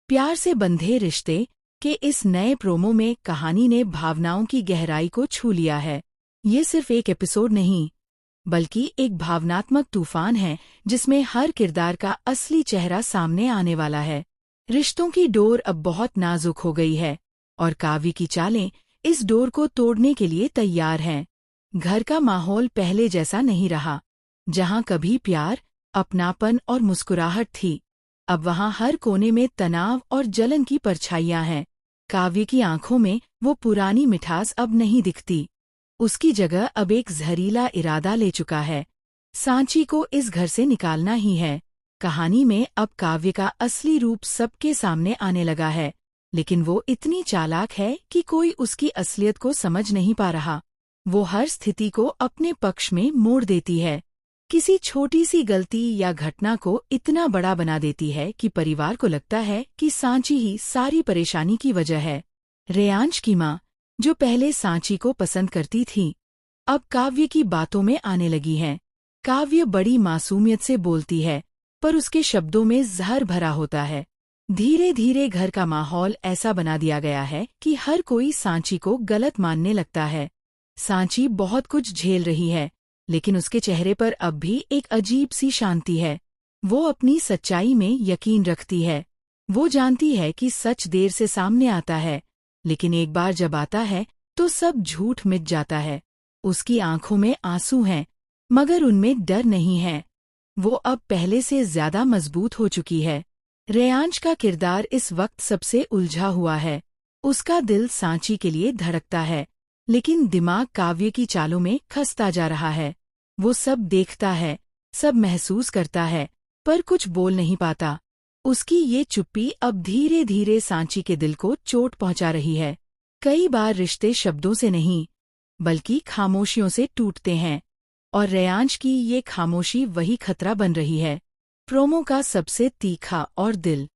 प्यार से बंधे रिश्ते के इस नए प्रोमो में कहानी ने भावनाओं की गहराई को छू लिया है। ये सिर्फ एक एपिसोड नहीं, बल्कि एक भावनात्मक तूफान है जिसमें हर किरदार का असली चेहरा सामने आने वाला है। रिश्तों की डोर अब बहुत नाजुक हो गई है और काव्य की चालें इस डोर को तोड़ने के लिए तैयार हैं। घर का माहौल पहले जैसा नहीं रहा, जहां कभी प्यार, अपनापन और मुस्कुराहट थी। अब वहां हर कोने में तनाव और जलन की परछाइयां हैं। काव्य की आंखों में वो पुरानी मिठास अब नहीं दिखती। उसकी जगह अब एक जहरीला इरादा ले चुका है। सांची को इस घर से निकालना ही है। कहानी में अब काव्य का असली रूप सबके सामने आने लगा है, लेकिन वो इतनी चालाक है कि कोई उसकी असलियत को समझ नहीं पा रहा। वो हर स्थिति को अपने पक्ष में मोड़ देती है। किसी छोटी सी गलती या घटना को इतना बड़ा बना देती है कि परिवार को लगता है कि सांची ही सारी परेशानी की वजह है। रेयांश की माँ, जो पहले सांची को पसंद करती थी, अब काव्य की बातों में आने लगी है। काव्य बड़ी मासूमियत से बोलती है, पर उसके शब्दों में जहर भरा होता है। धीरे धीरे घर का माहौल ऐसा बना दिया गया है कि हर कोई सांची को गलत मानने लगता है। सांची बहुत कुछ झेल रही है, लेकिन उसके चेहरे पर अब भी एक अजीब सी शांति है। वो अपनी सच्चाई में यकीन रखती है। वो जानती है कि सच देर से सामने आता है, लेकिन एक बार जब आता है तो सब झूठ मिट जाता है। उसकी आंखों में आंसू हैं, मगर उनमें डर नहीं है। वो अब पहले से ज्यादा मजबूत हो चुकी है। रेयांश का किरदार इस वक्त सबसे उलझा हुआ है। उसका दिल सांची के लिए धड़कता है, लेकिन दिमाग काव्य की चालों में खसता जा रहा है। वो सब देखता है, सब महसूस करता है, पर कुछ बोल नहीं पाता। उसकी ये चुप्पी अब धीरे धीरे सांची के दिल को चोट पहुंचा रही है। कई बार रिश्ते शब्दों से नहीं, बल्कि खामोशियों से टूटते हैं, और रेयांश की ये खामोशी वही खतरा बन रही है। प्रोमो का सबसे तीखा और दिल